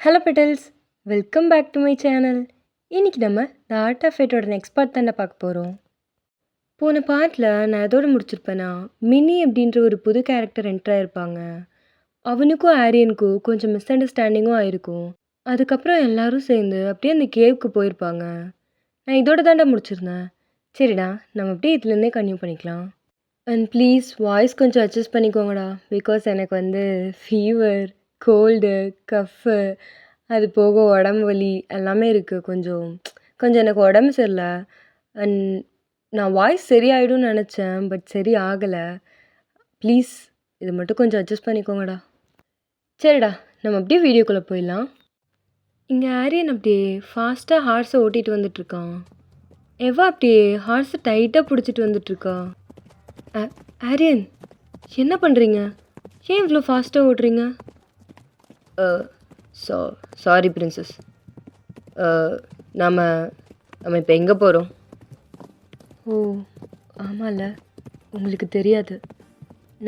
Hello petals, welcome back to my channel. இன்றைக்கி நம்ம the art of ஃபேட்டோட next part தானே பார்க்க போகிறோம். போன பார்ட்டில் நான் எதோடு முடிச்சிருப்பேன்னா, மினி அப்படின்ற ஒரு புது கேரக்டர் என்டர் ஆகிருப்பாங்க. அவனுக்கும் ஆரியனுக்கும் கொஞ்சம் மிஸ் அண்டர்ஸ்டாண்டிங்கும் ஆயிருக்கும். அதுக்கப்புறம் எல்லாரும் சேர்ந்து அப்படியே அந்த கேவுக்கு போயிருப்பாங்க. நான் இதோட தாண்டா முடிச்சிருந்தேன். சரிடா, நம்ம அப்படியே இதுலேருந்தே கன்டினியூ பண்ணிக்கலாம். அண்ட் ப்ளீஸ் வாய்ஸ் கொஞ்சம் அட்ஜஸ்ட் பண்ணிக்கோங்கடா. பிகாஸ் எனக்கு ஃபீவர், கோல்டு, கஃப்பு, அது போக உடம்பு வலி எல்லாமே இருக்குது. கொஞ்சம் கொஞ்சம் எனக்கு உடம்பு சரியில்ல. அண்ட் நான் வாய்ஸ் சரியாயிடும்னு நினச்சேன். பட் சரி ஆகலை. ப்ளீஸ் இது மட்டும் கொஞ்சம் அட்ஜஸ்ட் பண்ணிக்கோங்கடா. சரிடா, நம்ம அப்படியே வீடியோக்குள்ளே போயிடலாம். இங்கே ஆரியன் அப்படியே ஃபாஸ்ட்டாக ஹார்ஸை ஓட்டிகிட்டு வந்துட்டுருக்கான். எவ்வளோ அப்படியே ஹார்ஸை டைட்டாக பிடிச்சிட்டு வந்துட்டுருக்கா. ஆரியன், என்ன பண்ணுறீங்க? ஏன் இவ்வளோ ஃபாஸ்ட்டாக ஓட்டுறீங்க? Sorry princess. நம்ம நம்ம இப்போ எங்கே போகிறோம்? ஓ ஆமாம்ல, உங்களுக்கு தெரியாது.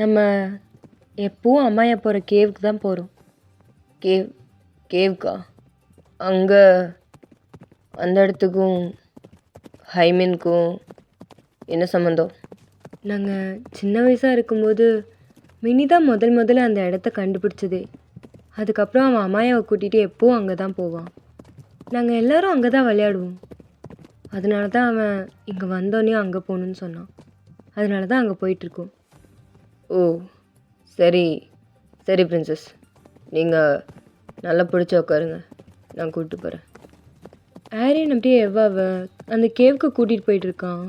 நம்ம எப்பவும் அம்மாயா போகிற கேவுக்கு தான் போகிறோம். கேவுக்கா? அங்கே அந்த இடத்துக்கும் ஹைமீனுக்கும் என்ன சம்மந்தம்? நாங்கள் சின்ன வயசாக இருக்கும்போது மினி தான் முதல்ல அந்த இடத்த கண்டுபிடிச்சதே. அதுக்கப்புறம் அவன் அம்மாயாவை கூட்டிகிட்டு எப்போவும் அங்கே தான் போவான். நாங்கள் எல்லோரும் அங்கே தான் விளையாடுவோம். அதனால தான் அவன் இங்கே வந்தோடனே அங்கே போகணுன்னு சொன்னான். அதனால தான் அங்கே போயிட்டுருக்கோம். ஓ சரி சரி பிரின்சஸ், நீங்கள் நல்லா பிடிச்சி உட்காருங்க, நான் கூப்பிட்டு போகிறேன். ஆரியன் அப்படியே எவ்வாவை அந்த கேவுக்கு கூட்டிகிட்டு போயிட்டுருக்கான்.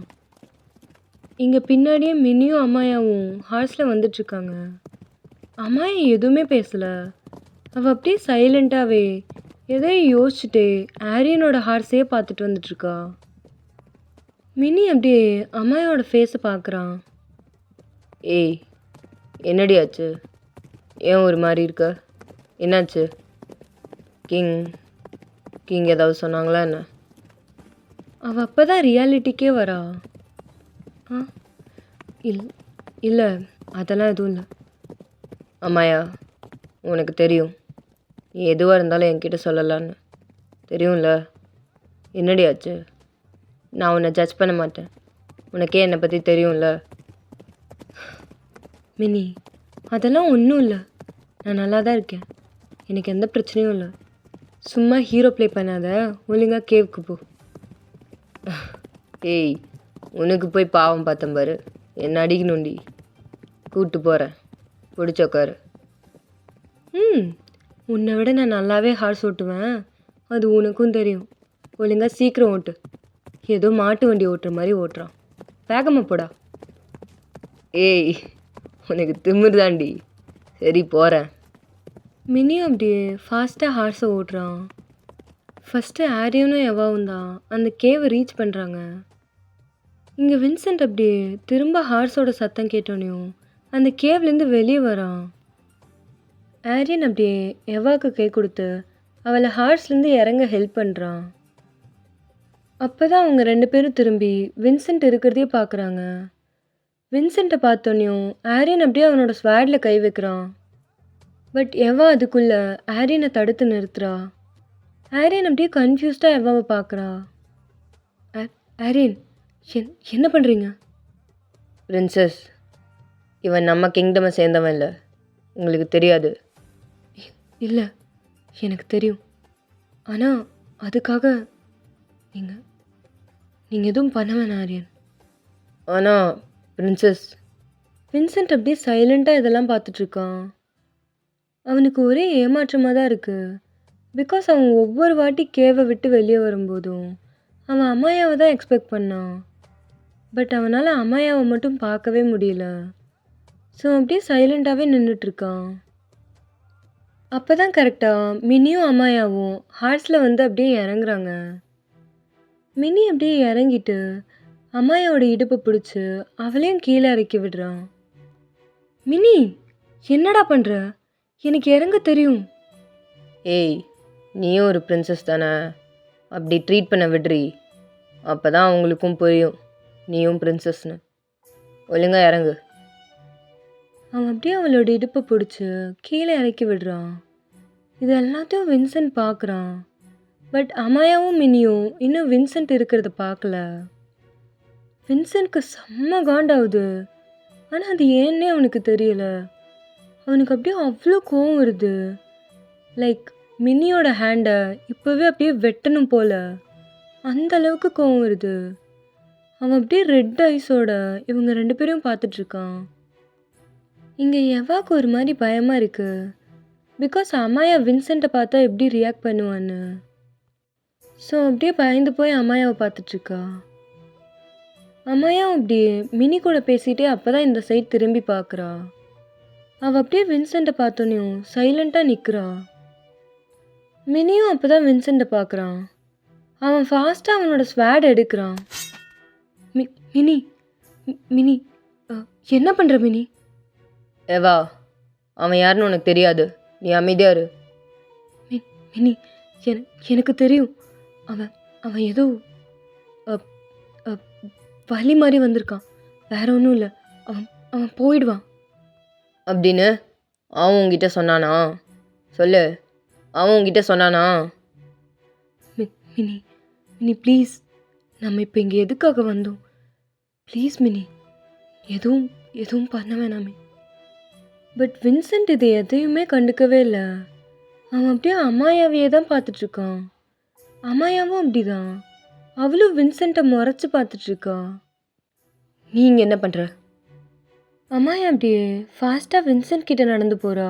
இங்கே பின்னாடியே மினியும் அம்மாயாவும் ஹார்ஸில் வந்துட்டுருக்காங்க. அம்மாயா எதுவுமே பேசலை. அவள் அப்படியே சைலண்ட்டாகவே எதையும் யோசிச்சுட்டே ஆரியனோட ஹார்ஸையே பார்த்துட்டு வந்துட்டுருக்கா. மினி அப்படியே அம்மாயோட ஃபேஸை பார்க்குறான். ஏய், என்னடி ஆச்சு? ஏன் ஒரு மாதிரி இருக்க? என்னாச்சு? கிங் ஏதாவது சொன்னாங்களா என்ன? அவள் அப்போ தான் ரியாலிட்டிக்கே வரா. இல்லை அதெல்லாம் எதுவும் இல்லை. அம்மாயா, உனக்கு தெரியும் நீ எதுவாக இருந்தாலும் என்கிட்ட சொல்லலான்னு தெரியும்ல. என்னடி ஆச்சு? நான் உன்னை ஜட்ஜ் பண்ண மாட்டேன், உனக்கே என்னை பற்றி தெரியும்ல. மினி, அதெல்லாம் ஒன்றும் இல்லை. நான் நல்லா தான் இருக்கேன், எனக்கு எந்த பிரச்சனையும் இல்லை. சும்மா ஹீரோ ப்ளே பண்ணாத, ஒழுங்காக கேவுக்கு போ. ஏய், உனக்கு போய் பாவம் பார்த்தேன் பாரு, என்ன அடிக்கணுண்டி. கூப்பிட்டு போகிறேன், பிடிச்ச உட்காரு. உன்னை விட நான் நல்லாவே ஹார்ஸ் ஓட்டுவேன், அது உனக்கும் தெரியும். ஒழுங்காக சீக்கிரம் ஓட்டு. ஏதோ மாட்டு வண்டி ஓட்டுற மாதிரி ஓட்டுறான். வேகமாக போடா. ஏய், உனக்கு திமிரு தாண்டி. சரி போகிறேன். மினியும் அப்படியே ஃபாஸ்ட்டாக ஹார்ஸை ஓட்டுறான். ஃபஸ்ட்டு ஆரியனும் எவாவும் தான் அந்த கேவை ரீச் பண்ணுறாங்க. இங்கே வின்சென்ட் அப்படியே திரும்ப ஹார்ஸோட சத்தம் கேட்டோனையும் அந்த கேவ்லேருந்து வெளியே வரான். ஆரியன் அப்படியே எவாவுக்கு கை கொடுத்து அவளை ஹார்ஸ்லேருந்து இறங்க ஹெல்ப் பண்ணுறான். அப்போ தான் அவங்க 2 பேரும் திரும்பி வின்சென்ட் இருக்கிறதே பார்க்குறாங்க. வின்சென்ட்டை பார்த்தோன்னையும் ஆரியன் அப்படியே அவனோட ஸ்வாடில் கை வைக்கிறான். பட் எவா அதுக்குள்ளே ஆரியனை தடுத்து நிறுத்துறா. ஆரியன் அப்படியே கன்ஃபியூஸ்டாக எவாவை பார்க்குறா. ஆரியன், என்ன பண்ணுறீங்க? பிரின்சஸ், இவன் நம்ம கிங்டமை சேர்ந்தவன் இல்லை, உங்களுக்கு தெரியாது. இல்லை, எனக்கு தெரியும். ஆனால் அதுக்காக நீங்கள் எதுவும் பண்ண வேணாம் ஆரியன். ஆனால் பிரின்சஸ். வின்சென்ட் அப்படியே சைலண்ட்டாக இதெல்லாம் பார்த்துட்ருக்கான். அவனுக்கு ஒரே ஏமாற்றமாக தான் இருக்குது. பிகாஸ் அவன் ஒவ்வொரு வாட்டி கேவை விட்டு வெளியே வரும்போதும் அவன் அம்மாயாவை தான் எக்ஸ்பெக்ட் பண்ணான். பட் அவனால் அம்மாயாவை மட்டும் பார்க்கவே முடியல. ஸோ அப்படியே சைலண்ட்டாகவே நின்றுட்டுருக்கான். அப்போ தான் கரெக்டாக மினியும் அம்மாயாவும் ஹார்ஸில் வந்து அப்படியே இறங்குறாங்க. மினி அப்படியே இறங்கிட்டு அம்மாயாவோட இடுப்பை பிடிச்சி அவளையும் கீழே இறக்கி விடுறான். மினி, என்னடா பண்ணுற? எனக்கு இறங்க தெரியும். ஏய், நீயும் ஒரு பிரின்சஸ் தானே, அப்படி ட்ரீட் பண்ண விடுறி. அப்போ தான் அவங்களுக்கும் புரியும் நீயும் பிரின்சஸ்னு. ஒழுங்காக இறங்கு. அவன் அப்படியே அவளோட இடுப்பை பிடிச்சி கீழே இறக்கி விடுறான். இது எல்லாத்தையும் வின்சென்ட் பார்க்குறான். பட் அமாயாவும் மினியும் இன்னும் வின்சென்ட் இருக்கிறத பார்க்கல. வின்சென்ட்க்கு செம்ம காண்டாகுது. ஆனால் அது ஏன்னே அவனுக்கு தெரியல. அவனுக்கு அப்படியே அவ்வளோ கோவம் வருது. லைக் மினியோட ஹேண்டை இப்போவே அப்படியே வெட்டணும் போல. அந்த அளவுக்கு கோவம் வருது. அவன் அப்படியே ரெட் ஐஸோட இவங்க 2 பேரையும் பார்த்துட்ருக்கான். இங்கே எவாக்கு ஒரு மாதிரி பயமாக இருக்குது. பிகாஸ் அமாயா வின்சென்ட்டை பார்த்தா எப்படி ரியாக்ட் பண்ணுவான்னு. ஸோ அப்படியே பயந்து போய் அமாயாவை பார்த்துட்ருக்கா. அமாயாவும் அப்படியே மினி கூட பேசிகிட்டே அப்போ தான் இந்த சைட் திரும்பி பார்க்குறா. அவள் அப்படியே வின்சென்ட்டை பார்த்தோன்னையும் சைலண்ட்டாக நிற்கிறா. மினியும் அப்போ தான் வின்சென்ட்டை பார்க்குறான். அவன் ஃபாஸ்ட்டாக அவனோட ஸ்வேட் எடுக்கிறான். மினி மினி என்ன பண்ணுற மினி? ஏவா, அவன் யாருன்னு உனக்கு தெரியாது. நீ அமைதியா இரு. மினி எனக்கு தெரியும். அவன் அவன் ஏதோ வலி மாதிரி வந்திருக்கான். வேற ஒன்றும் இல்லை. அவன் அவன் போயிடுவான் அப்படின்னு அவன் உங்ககிட்ட சொன்னானா? சொல்லு, அவன் உங்ககிட்ட சொன்னானா? மினி மினி ப்ளீஸ், நம்ம இப்போ இங்கே எதுக்காக வந்தோம்? ப்ளீஸ் மினி, எதுவும் பண்ண வேணாமே. பட் வின்சென்ட் இது எதையுமே கண்டுக்கவே இல்லை. அவன் அப்படியே அமாயாவையே தான் பார்த்துட்ருக்கான். அமாயாவும் அப்படிதான். அவளும் வின்சென்ட்டை முறைச்சி பார்த்துட்ருக்கா. நீ இங்கே என்ன பண்ணுற? அமாயா அப்படியே ஃபாஸ்ட்டாக வின்சென்ட் கிட்ட நடந்து போகிறா.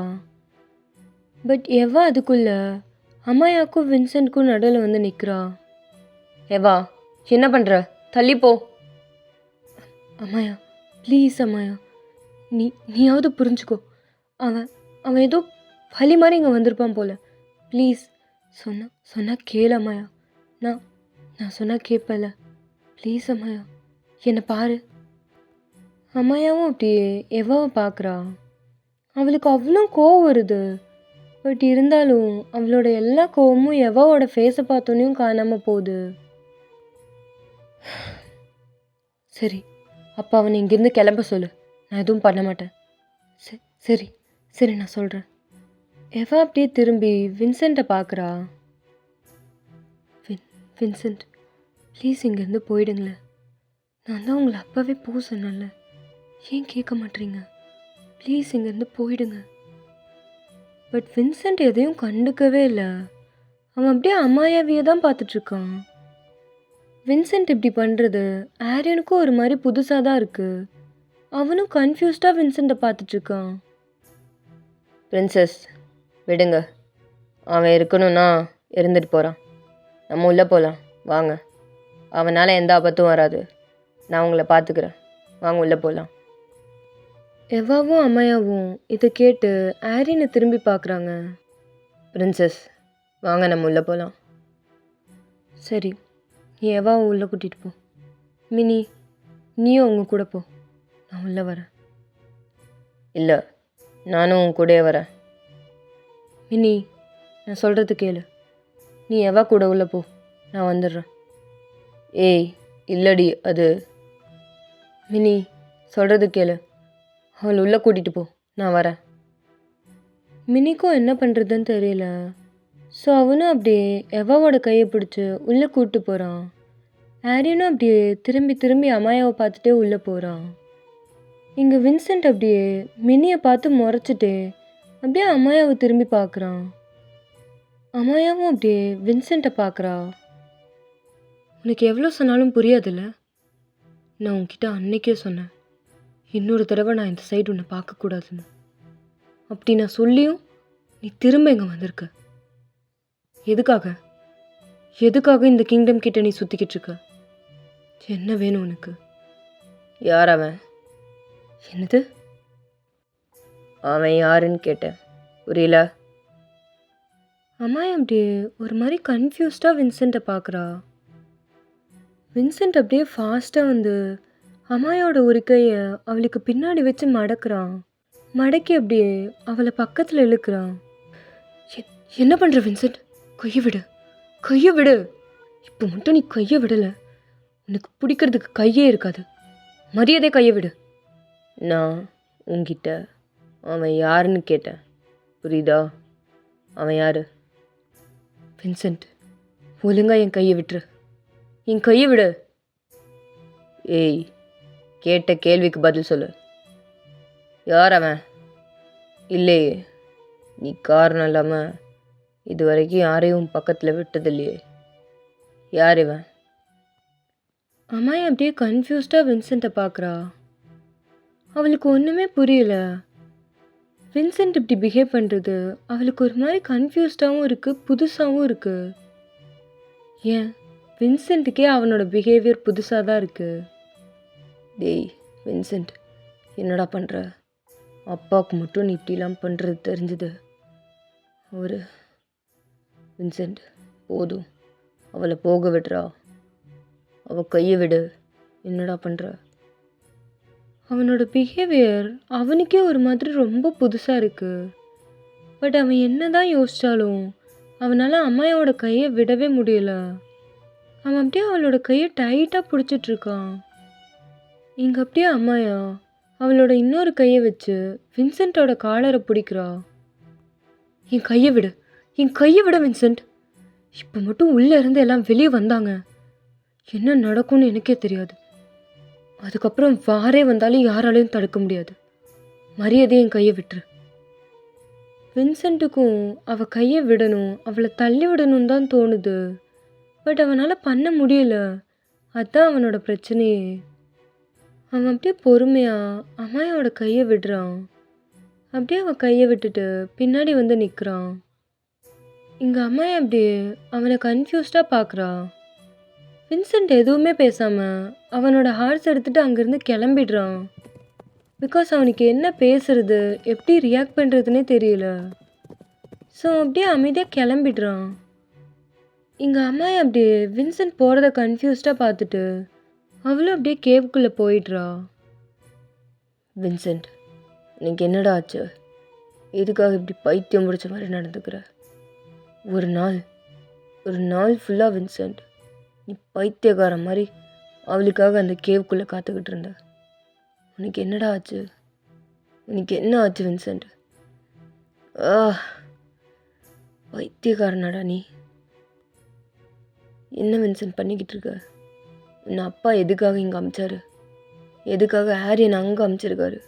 பட் எவா அதுக்குள்ளே அமாயாவுக்கும் வின்சென்ட்க்கும் நடுவில் வந்து நிற்கிறா. ஏவா, என்ன பண்ணுற? தள்ளிப்போ. அம்மாயா ப்ளீஸ் அம்மாயா, நீயாவது புரிஞ்சுக்கோ. அவன் ஏதோ வலி மாதிரி இங்கே வந்திருப்பான் போல. ப்ளீஸ் சொன்னா கேளு அம்மாயா. நான் சொன்னால் கேட்பல. ப்ளீஸ் அம்மாயா, என்னை பாரு. அம்மாயாவும் அப்படியே எவாவை பார்க்குறா. அவளுக்கு அவ்வளோ கோவம் வருது. பட் இருந்தாலும் அவளோட எல்லா கோவமும் எவாவோட ஃபேஸை பார்த்தோன்னையும் காணாமல் போகுது. சரி, அப்போ அவனை இங்கேருந்து கிளம்ப சொல்லு. நான் எதுவும் பண்ண மாட்டேன். சரி நான் சொல்கிறேன். எவா அப்படியே திரும்பி வின்சென்ட்டை பார்க்குறா. வின்சென்ட் ப்ளீஸ் இங்கேருந்து போயிடுங்களேன். நான் தான் உங்களை அப்போவே போக சொன்னேன்ல, ஏன் கேட்க மாட்டீங்க? ப்ளீஸ் இங்கேருந்து போயிடுங்க. பட் வின்சென்ட் எதையும் கண்டுக்கவே இல்லை. அவன் அப்படியே அமாயாவியை தான் பார்த்துட்ருக்கான். வின்சென்ட் இப்படி பண்ணுறது ஆரியனுக்கும் ஒரு மாதிரி புதுசாக தான் இருக்குது. அவனும் கன்ஃபியூஸ்டாக வின்சென்ட்டை பார்த்துட்ருக்கான். பிரின்சஸ், விடுங்க. அவன் இருக்கணும்னா இருந்துட்டு போகிறான். நம்ம உள்ளே போகலாம் வாங்க. அவனால் எந்த ஆபத்தும் வராது. நான் உங்களை பார்த்துக்கிறேன். வாங்க உள்ளே போகலாம். எவாவும் அம்மையாவும் இதை கேட்டு ஆரியனை திரும்பி பார்க்குறாங்க. பிரின்சஸ், வாங்க நம்ம உள்ளே போகலாம். சரி, நீ எவாவை உள்ளே கூட்டிகிட்டு போ. மினி, நீயும் அவங்க கூட போ. நான் உள்ளே வரேன். இல்லை, நானும் உன் கூடயே வரேன். மினி, நான் சொல்கிறது கேளு. நீ எவா கூட உள்ளே போ, நான் வந்துடுறேன். ஏய் இல்லடி, அது மினி, சொல்கிறது கேளு. அவளை உள்ளே கூட்டிகிட்டு போ, நான் வரேன். மினிக்கும் என்ன பண்ணுறதுன்னு தெரியல. ஸோ அவனும் அப்படியே எவாவோட கையை பிடிச்சி உள்ளே கூப்பிட்டு போகிறான். ஆரியனும் அப்படியே திரும்பி திரும்பி அமாயாவை பார்த்துட்டே உள்ளே போகிறான். இங்கே வின்சென்ட் அப்படியே மினியை பார்த்து முறைச்சிட்டு அப்படியே அமாயாவை திரும்பி பார்க்குறான். அமாயாவும் அப்படியே வின்சென்ட்டை பார்க்குறா. உனக்கு எவ்வளோ சொன்னாலும் புரியாதுல்ல? நான் உன்கிட்ட அன்னைக்கே சொன்னேன், இன்னொரு தடவை நான் இந்த சைடு உன்னை பார்க்கக்கூடாதுன்னு. அப்படி நான் சொல்லியும் நீ திரும்ப இங்கே வந்திருக்க. எதுக்காக இந்த கிங்டம் கிட்ட நீ சுற்றிக்கிட்டு இருக்க? என்ன வேணும் உனக்கு? யார் அவன்? என்னது? அவன் யாருன்னு கேட்டேன், புரியல? அம்மா அப்படியே ஒரு மாதிரி கன்ஃபியூஸ்டாக வின்சென்ட்டை பார்க்குறா. வின்சென்ட் அப்படியே ஃபாஸ்ட்டாக வந்து அம்மாயோட ஒரு கையை அவளுக்கு பின்னாடி வச்சு மடக்கிறான். மடக்கி அப்படியே அவளை பக்கத்தில் இழுக்கிறான். என்ன பண்ணுற வின்சென்ட்? கையை விடு. இப்போ மட்டும் நீ கையை விடலை, உனக்கு பிடிக்கிறதுக்கு கையே இருக்காது. மரியாதை கையை விடு. நான் உன்கிட்ட அவன் யாருன்னு கேட்டேன், புரியுதா? அவன் யார்? வின்சென்ட், ஒழுங்கா என் கையை விட்டுரு. என் கையை விடு. ஏய், கேட்ட கேள்விக்கு பதில் சொல்லு. யார் அவன்? இல்லையே, நீ காரணம் இல்லாமல் இது வரைக்கும் யாரையும் பக்கத்தில் விட்டதில்லையே. யார் இவன்? அம்மா அப்படியே கன்ஃபியூஸ்டாக வின்சென்ட்டை பார்க்குறா. அவளுக்கு ஒன்றுமே புரியல. வின்சென்ட் இப்படி பிஹேவ் பண்ணுறது அவளுக்கு ஒரு மாதிரி கன்ஃபியூஸ்டாகவும் இருக்குது, புதுசாகவும் இருக்குது. ஏன் வின்சென்ட்டுக்கே அவனோட பிஹேவியர் புதுசாக தான் இருக்குது. டேய் வின்சென்ட், என்னடா பண்ணுற? அப்பாவுக்கு மட்டும் நீ இப்படிலாம் பண்ணுறது தெரிஞ்சுது. ஒரு வின்சென்ட், போதும், அவளை போக விடுறா. அவள் கையை விடு. என்னடா பண்ணுற? அவனோட பிஹேவியர் அவனுக்கே ஒரு மாதிரி ரொம்ப புதுசாக இருக்குது. பட் அவன் என்ன தான் யோசித்தாலும் அவனால் அம்மாயோட கையை விடவே முடியல. அவன் அப்படியே அவளோட கையை டைட்டாக பிடிச்சிட்ருக்கான். இங்கே அப்படியே அம்மாயா அவளோட இன்னொரு கையை வச்சு வின்சென்ட்டோட காலரை பிடிக்கிறா. என் கையை விடு, என் கையை விட வின்சென்ட். இப்போ மட்டும் உள்ளே இருந்து எல்லாம் வெளியே வந்தாங்க, என்ன நடக்கும்னு எனக்கே தெரியாது. அதுக்கப்புறம் வாரே வந்தாலும் யாராலையும் தடுக்க முடியாது. மரியாதையை என் கையை விட்டுரு. வின்சென்ட்டுக்கும் அவள் கையை விடணும், அவளை தள்ளி விடணும்னு தான் தோணுது. பட் அவனால் பண்ண முடியல. அதுதான் அவனோட பிரச்சனையே. அவன் அப்படியே பொறுமையாக அம்மாயோட கையை விடுறான். அப்படியே அவன் கையை விட்டுட்டு பின்னாடி வந்து நிற்கிறான். இங்கே அம்மாயை அப்படியே அவனை கன்ஃபியூஸ்டாக பார்க்குறா. வின்சென்ட் எதுவுமே பேசாமல் அவனோட ஹார்ஸ் எடுத்துகிட்டு அங்கேருந்து கிளம்பிடுறான். பிகாஸ் அவனுக்கு என்ன பேசுறது, எப்படி ரியாக்ட் பண்ணுறதுனே தெரியல. ஸோ அப்படியே அமைதியாக கிளம்பிடுறான். இங்கே அம்மாயை அப்படியே வின்சென்ட் போகிறத கன்ஃபியூஸ்டாக பார்த்துட்டு அவளும் அப்படியே கேவுக்குள்ளே போயிடுறா. வின்சென்ட், எனக்கு என்னடா ஆச்சு? எதுக்காக இப்படி பைத்தியம் முடிச்ச மாதிரி நடந்துக்கிற? ஒரு நாள் ஃபுல்லாக வின்சென்ட், நீ பைத்தியக்கார மாதிரி அவளுக்காக அந்த கேவுக்குள்ளே காத்துக்கிட்டு இருந்த. உனக்கு என்னடா ஆச்சு? உனக்கு என்ன ஆச்சு வின்சென்ட்? பைத்தியக்காரனாடா நீ. என்ன வின்சென்ட் பண்ணிக்கிட்டு இருக்க? உன்னை அப்பா எதுக்காக இங்கே அமிச்சாரு? எதுக்காக ஹாரியன் அங்கே அமிச்சிருக்காரு?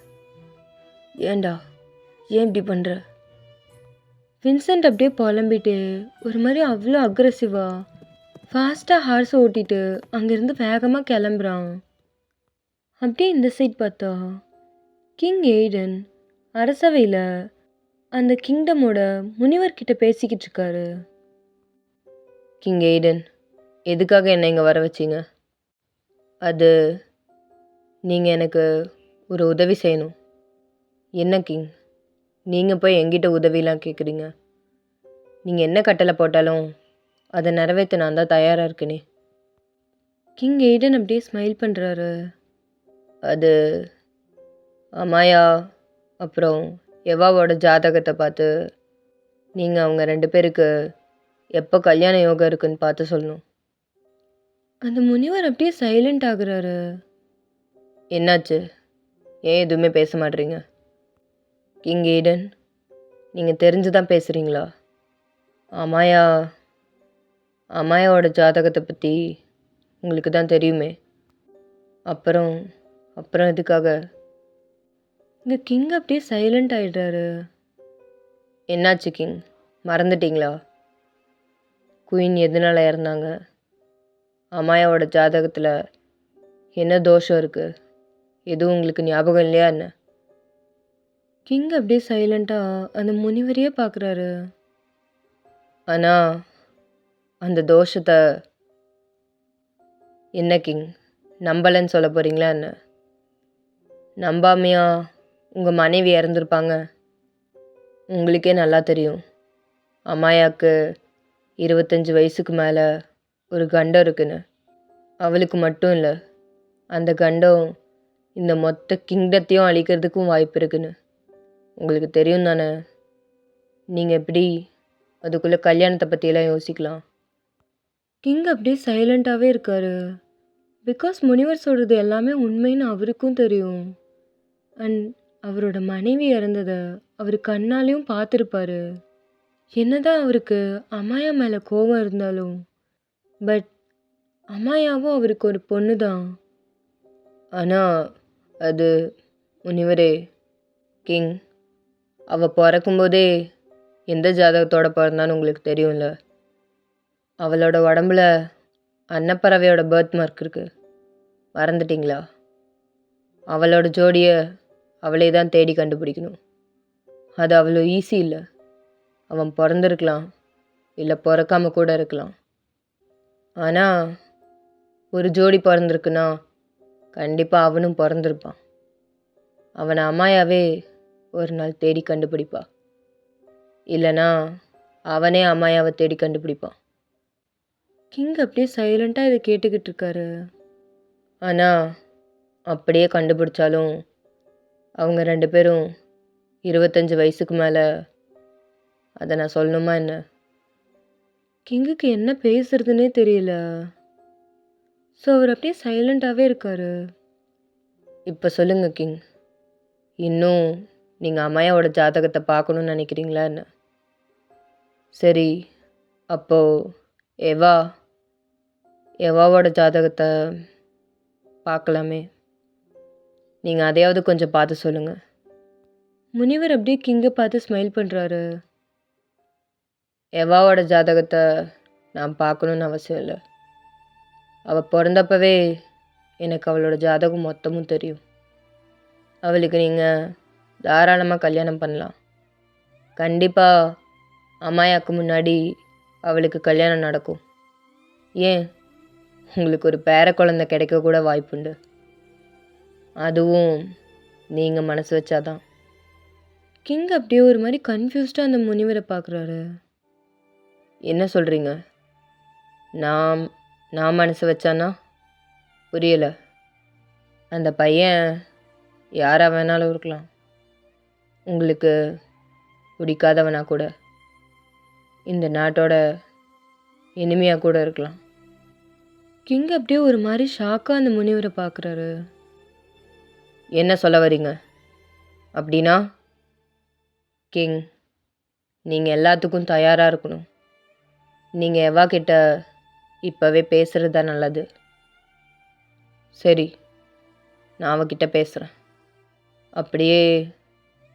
ஏன்டா, ஏன் இப்படி பண்ணுற? வின்சென்ட் அப்படியே புலம்பிட்டு ஒரு மாதிரி அவ்வளோ அக்ரெசிவாக ஃபாஸ்ட்டாக ஹார்ஸை ஓட்டிட்டு அங்கேருந்து வேகமாக கிளம்புறான். அப்படியே இந்த சைட் பார்த்தா கிங் எய்டன் அரசவையில் அந்த கிங்டமோட முனிவர்கிட்ட பேசிக்கிட்டு இருக்காரு. கிங் எய்டன், எதுக்காக என்னை இங்கே வர வச்சிங்க? அது நீங்கள் எனக்கு ஒரு உதவி செய்யணும். என்ன கிங், நீங்கள் போய் எங்கிட்ட உதவிலாம் கேட்குறீங்க? நீங்கள் என்ன கட்டளை போட்டாலும் அதை நிறைவேற்ற நான் தான் தயாராக இருக்கேனே. கிங் எய்டன் அப்படியே ஸ்மைல் பண்ணுறாரு. அது அமாயா அப்புறம் எவாவோட ஜாதகத்தை பார்த்து நீங்கள் அவங்க 2 பேருக்கு எப்போ கல்யாண யோகம் இருக்குன்னு பார்த்து சொல்லணும். அந்த முனிவர் அப்படியே சைலண்ட் ஆகுறாரு. என்னாச்சு? ஏன் எதுவுமே பேச மாட்டேறீங்க? கிங் எய்டன், நீங்கள் தெரிஞ்சு தான் பேசுகிறீங்களா? அமாயாவோட ஜாதகத்தை பற்றி உங்களுக்கு தான் தெரியுமே. அப்புறம் எதுக்காக? இந்த கிங் அப்படியே சைலண்ட் ஆகிடுறாரு. என்னாச்சு கிங், மறந்துட்டீங்களா? குயின் எதனால் இறந்தாங்க? அமாயாவோட ஜாதகத்தில் என்ன தோஷம் இருக்குது? எதுவும் உங்களுக்கு ஞாபகம் இல்லையா என்ன? கிங் அப்படியே சைலண்ட்டாக அந்த முனிவரையே பார்க்குறாரு. ஆனால் அந்த தோஷத்தை என்ன கிங், நம்பலைன்னு சொல்ல போகிறீங்களா என்ன? நம்பாமையா உங்கள் மனைவி இறந்துருப்பாங்க? உங்களுக்கே நல்லா தெரியும், அமாயாவுக்கு 25 வயசுக்கு மேலே ஒரு கண்டம் இருக்குன்னு. அவளுக்கு மட்டும் இல்லை, அந்த கண்டம் இந்த மொத்த கிங்டத்தையும் அழிக்கிறதுக்கும் வாய்ப்பு இருக்குன்னு உங்களுக்கு தெரியும் தானே? நீங்கள் எப்படி அதுக்குள்ளே கல்யாணத்தை பற்றியெல்லாம் யோசிக்கலாம்? கிங் அப்படியே சைலண்ட்டாகவே இருக்காரு. பிகாஸ் முனிவர் சொல்கிறது எல்லாமே உண்மைன்னு அவருக்கும் தெரியும். அண்ட் அவரோட மனைவி இறந்ததை அவர் கண்ணாலையும் பார்த்துருப்பாரு. என்னதான் அவருக்கு அமாயா மேலே கோபம் இருந்தாலும் பட் அமாயாவும் அவருக்கு ஒரு பொண்ணு தான். ஆனால் அது முனிவரே, கிங், அவள் பிறக்கும்போதே எந்த ஜாதகத்தோட பிறந்தான்னு உங்களுக்கு தெரியும்ல. அவளோட உடம்புல அன்னப்பறவையோட பர்த் மார்க் இருக்குது, மறந்துட்டீங்களா? அவளோட ஜோடியை அவளே தான் தேடி கண்டுபிடிக்கணும். அது அவ்வளோ ஈஸி இல்லை. அவன் பிறந்திருக்கலாம், இல்லை பிறக்காம கூட இருக்கலாம். ஆனால் ஒரு ஜோடி பிறந்திருக்குன்னா கண்டிப்பாக அவனும் பிறந்திருப்பான். அவனை அம்மாயாவே ஒரு நாள் தேடி கண்டுபிடிப்பா. இல்லைனா அவனே அம்மாயாவை தேடி கண்டுபிடிப்பான். கிங் அப்படியே சைலண்ட்டாக இதை கேட்டுக்கிட்டு இருக்காரு. ஆனால் அப்படியே கண்டுபிடிச்சாலும் அவங்க 2 பேரும் 25 வயசுக்கு மேலே. அதை நான் சொல்லணுமா என்ன? கிங்குக்கு என்ன பேசுறதுன்னே தெரியல. ஸோ அவர் அப்படியே சைலண்ட்டாகவே இருக்காரு. இப்போ சொல்லுங்க கிங், இன்னும் நீங்கள் அம்மாயாவோட ஜாதகத்தை பார்க்கணுன்னு நினைக்கிறீங்களா என்ன? சரி, அப்போது எவாவோட ஜாதகத்தை பார்க்கலாமே. நீங்கள் அதையாவது கொஞ்சம் பார்த்து சொல்லுங்கள். முனிவர் அப்படியே கிங்கை பார்த்து ஸ்மைல் பண்ணுறாரு. எவாவோட ஜாதகத்தை நான் பார்க்கணுன்னு அவசியம் இல்லை. அவள் பிறந்தப்பவே எனக்கு அவளோட ஜாதகம் மொத்தமும் தெரியும். அவளுக்கு நீங்கள் தாராளமாக கல்யாணம் பண்ணலாம். கண்டிப்பாக அம்மாயாக்கு முன்னாடி அவளுக்கு கல்யாணம் நடக்கும். ஏன், உங்களுக்கு ஒரு பேர குழந்தை கிடைக்க கூட வாய்ப்புண்டு. அதுவும் நீங்கள் மனசு வச்சாதான். கிங் அப்படியே ஒரு மாதிரி கன்ஃபியூஸ்டாக அந்த முனிவரை பார்க்குறாரு. என்ன சொல்கிறீங்க? நான் நான் மனசு வச்சானா? புரியலை. அந்த பையன் யாராக வேணாலும் இருக்கலாம். உங்களுக்கு பிடிக்காதவனா கூட, இந்த நாட்டோட இனிமையாக கூட இருக்கலாம். கிங் அப்படியே ஒரு மாதிரி ஷாக்காக அந்த முனிவரை பார்க்குறாரு. என்ன சொல்ல வரீங்க? அப்படின்னா கிங், நீங்கள் எல்லாத்துக்கும் தயாராக இருக்கணும். நீங்கள் எவா கிட்ட இப்போவே பேசுகிறது தான் நல்லது. சரி, நான் அவகிட்ட பேசுகிறேன். அப்படியே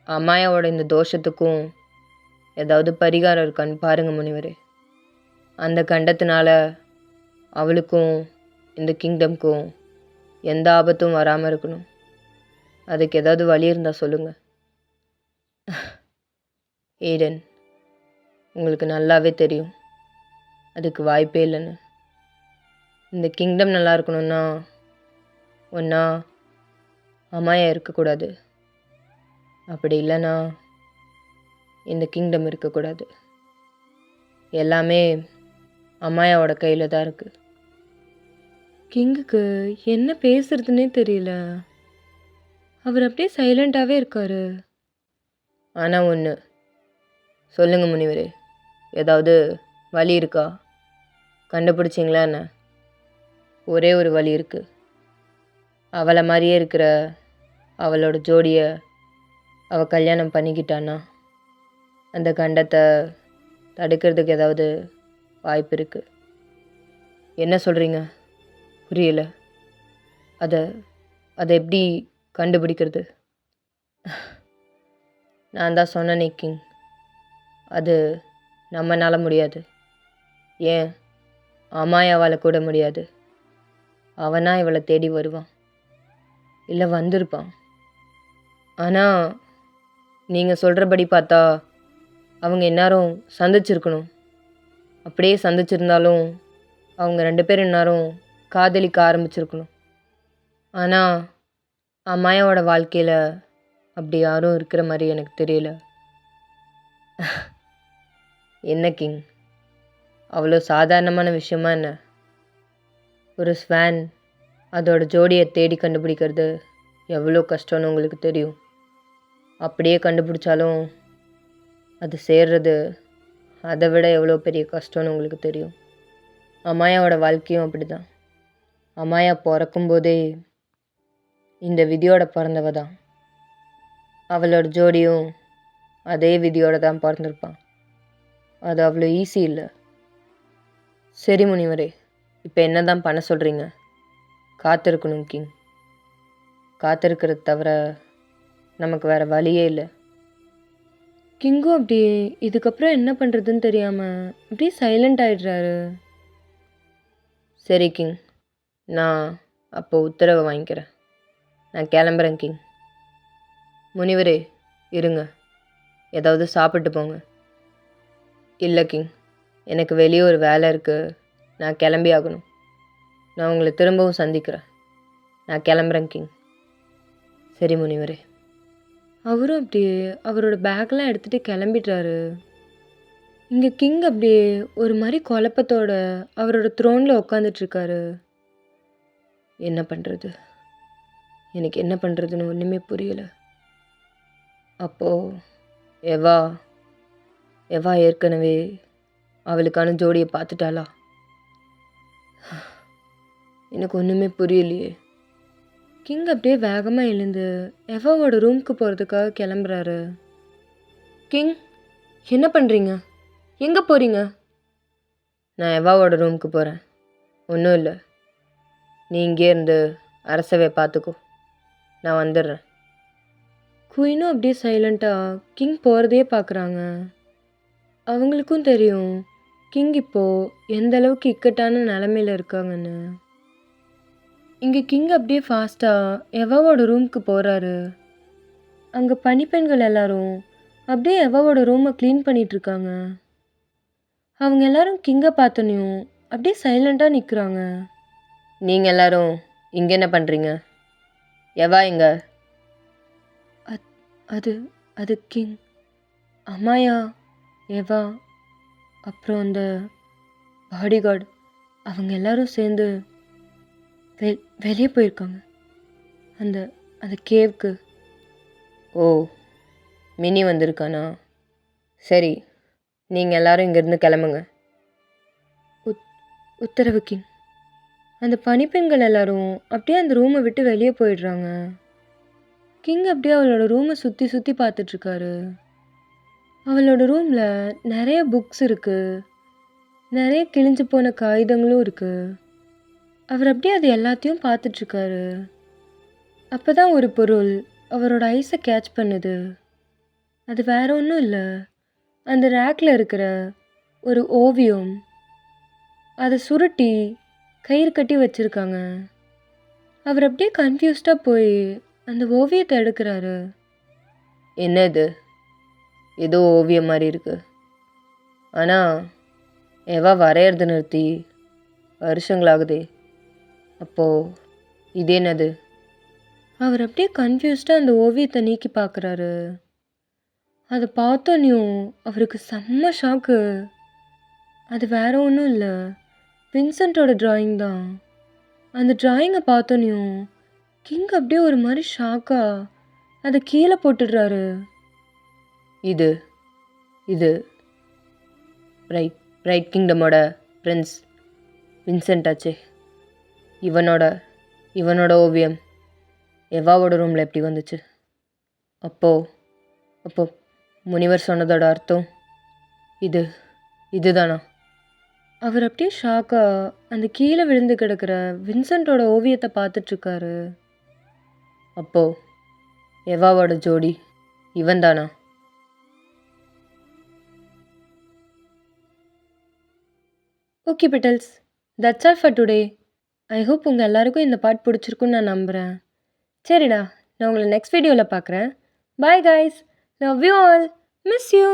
அம்மாயாவோட இந்த தோஷத்துக்கும் ஏதாவது பரிகாரம் இருக்கான்னு பாருங்கள் முனிவரே. அந்த கண்டத்தினால அவளுக்கும் இந்த கிங்டம்க்கும் எந்த ஆபத்தும் வராமல் இருக்கணும். அதுக்கு ஏதாவது வழி இருந்தால் சொல்லுங்கள். ஏடன், உங்களுக்கு நல்லாவே தெரியும் அதுக்கு வாய்ப்பே இல்லைன்னு. இந்த கிங்டம் நல்லா இருக்கணும்னா ஒன்றா அம்மாயா இருக்கக்கூடாது, அப்படி இல்லைன்னா இந்த கிங்டம் இருக்கக்கூடாது. எல்லாமே அம்மாயாவோட கையில் தான் இருக்குது. கிங்குக்கு என்ன பேசுறதுன்னே தெரியல. அவர் அப்படியே சைலண்ட்டாகவே இருக்காரு. ஆனால் ஒன்று சொல்லுங்கள் முனிவரே, ஏதாவது வழி இருக்கா? கண்டுபிடிச்சிங்களா என்ன? ஒரே ஒரு வழி இருக்குது. அவளை மாதிரியே இருக்கிற அவளோட ஜோடியை அவள் கல்யாணம் பண்ணிக்கிட்டான்னா அந்த கண்டத்தை தடுக்கிறதுக்கு ஏதாவது வாய்ப்பு இருக்குது. என்ன சொல்கிறீங்க? புரியல. அதை அதை எப்படி கண்டுபிடிக்கிறது? நான் தான் சொன்னேனே கிங், அது நம்மனால முடியாது. ஏன், அம்மாயாவால் கூட முடியாது. அவனா இவளை தேடி வருவான், இல்லை வந்திருப்பான். ஆனால் நீங்கள் சொல்கிறபடி பார்த்தா அவங்க எல்லாரும் சந்திச்சிருக்கணும். அப்படியே சந்திச்சிருந்தாலும் அவங்க 2 பேரும் எல்லாரும் காதலிக்க ஆரம்பிச்சிருக்கணும். ஆனால் அம்மாயாவோட வாழ்க்கையில் அப்படி யாரும் இருக்கிற மாதிரி எனக்கு தெரியல. என்ன கிங், அவ்வளோ சாதாரணமான விஷயமா என்ன? ஒரு ஸ்வான் அதோட ஜோடியை தேடி கண்டுபிடிக்கிறது எவ்வளோ கஷ்டம்னு உங்களுக்கு தெரியும். அப்படியே கண்டுபிடிச்சாலும் அது சேர்றது அதை விட எவ்வளோ பெரிய கஷ்டம்னு உங்களுக்கு தெரியும். அம்மாயாவோட வாழ்க்கையும் அப்படி தான். அம்மாயா பிறக்கும்போதே இந்த விதியோட பிறந்தவ தான். அவளோட ஜோடியும் அதே விதியோட தான் பிறந்திருப்பான். அது அவ்வளோ ஈஸி இல்லை. சரி முனிவரே, இப்போ என்ன தான் பண்ண சொல்கிறீங்க? காத்திருக்கணும் கிங். காத்திருக்கிறது தவிர நமக்கு வேறு வழியே இல்லை. கிங்கும் அப்படி இதுக்கப்புறம் என்ன பண்ணுறதுன்னு தெரியாமல் அப்படியே சைலண்ட் ஆகிடுறாரு. சரி கிங், நான் அப்போ உத்தரவை வாங்கிக்கிறேன். நான் கிளம்புறேன் கிங். முனிவரே இருங்க, ஏதாவது சாப்பிட்டு போங்க. இல்லை கிங், எனக்கு வெளியே ஒரு வேலை இருக்குது, நான் கிளம்பி ஆகணும். நான் உங்களை திரும்பவும் சந்திக்கிறேன். நான் கிளம்புறேன் கிங். சரி முனிவரே. அவரும் அப்படியே அவரோட பேக்லாம் எடுத்துகிட்டு கிளம்பிடுறாரு. இங்கே கிங் அப்படியே ஒரு மாதிரி குழப்பத்தோட அவரோட த்ரோனில் உட்காந்துட்ருக்காரு. என்ன பண்ணுறது, எனக்கு என்ன பண்ணுறதுன்னு ஒன்றுமே புரியலை. அப்போது எவா ஏற்கனவே அவளுக்கான ஜோடியை பார்த்துட்டாளா? எனக்கு ஒன்றுமே புரியலையே. கிங் அப்படியே வேகமாக எழுந்து எவாவோட ரூமுக்கு போகிறதுக்காக கிளம்புறாரு. கிங், என்ன பண்ணுறீங்க? எங்கே போகிறீங்க? நான் எவாவோட ரூமுக்கு போகிறேன். ஒன்றும் இல்லை, நீ இங்கே இருந்து அரசவை பார்த்துக்கோ, நான் வந்துடுறேன். குயினும் அப்படியே சைலண்ட்டாக கிங் போகிறதையே பார்க்குறாங்க. அவங்களுக்கும் தெரியும் கிங் இப்போது எந்த அளவுக்கு இக்கட்டான நிலமையில் இருக்காங்கன்னு. இங்கே கிங் அப்படியே ஃபாஸ்ட்டாக எவாவோட ரூமுக்கு போகிறாரு. அங்கே பணிப்பெண்கள் எல்லாரும் அப்படியே எவாவோட ரூமை க்ளீன் பண்ணிகிட்ருக்காங்க. அவங்க எல்லாரும் கிங்கை பார்த்தோன்னையும் அப்படியே சைலண்ட்டாக நிற்கிறாங்க. நீங்கள் எல்லாரும் இங்கே என்ன பண்ணுறீங்க? எவா எங்க? அது அது கிங், அம்மாயா, எவா, அப்புறம் அந்த பாடிகார்டு அவங்க எல்லாரும் சேர்ந்து வெளியே போயிருக்காங்க அந்த அந்த கேவுக்கு. ஓ, மினி வந்திருக்கானா? சரி, நீங்கள் எல்லாரும் இங்கேருந்து கிளம்புங்க. உத்தரவு கிங். அந்த பணிப்பெண்கள் எல்லாரும் அப்படியே அந்த ரூமை விட்டு வெளியே போயிடுறாங்க. கிங் அப்படியே அவளோட ரூமை சுற்றி சுற்றி பார்த்துட்ருக்காரு. அவளோட ரூமில் நிறைய புக்ஸ் இருக்குது, நிறைய கிழிஞ்சு போன காகிதங்களும் இருக்குது. அவர் அப்படியே அது எல்லாத்தையும் பார்த்துட்ருக்காரு. அப்போ தான் ஒரு பொருள் அவரோட ஐஸை கேட்ச் பண்ணுது. அது வேற ஒன்றும் இல்லை, அந்த ரேக்கில் இருக்கிற ஒரு ஓவியம். அதை சுருட்டி கயிறு கட்டி வச்சுருக்காங்க. அவர் அப்படியே கன்ஃபியூஸ்டாக போய் அந்த ஓவியத்தை எடுக்கிறாரு. என்னது? ஏதோ ஓவியம் மாதிரி இருக்கு, ஆனால் எவா வரையறது நிறுத்தி வருஷங்களாகுதே. அப்போது இது என்னது? அவர் அப்படியே கன்ஃபியூஸ்டாக அந்த ஓவியத்தை நீக்கி பார்க்குறாரு. அதை பார்த்தோன்னையும் அவருக்கு செம்ம ஷாக்கு. அது வேற ஒன்றும் இல்லை, வின்சென்ட்டோட ட்ராயிங் தான். அந்த ட்ராயிங்கை பார்த்தோன்னையும் கிங் அப்படியே ஒரு மாதிரி ஷாக்காக அதை கீழே போட்டுடுறாரு. இது இது பிரைட் கிங்டமோட பிரின்ஸ் வின்சென்ட் ஆச்சே. இவனோட ஓவியம் எவாவோட ரூமில் எப்படி வந்துச்சு? அப்போ முனிவர் சொன்னதோட அர்த்தம் இதுதானா? அவர் அப்படியே ஷாக்காக அந்த கீழே விழுந்து கிடக்கிற வின்சென்ட்டோட ஓவியத்தை பார்த்துட்ருக்காரு. அப்போ எவாவோட ஜோடி இவன் தானா? Okay petals, that's all for today. I hope உங்கள் எல்லாருக்கும் இந்த பாட் பிடிச்சிருக்குன்னு நான் நம்புகிறேன். சரிடா, நான் உங்களை நெக்ஸ்ட் வீடியோவில் பார்க்குறேன். Bye guys, love you all, miss you.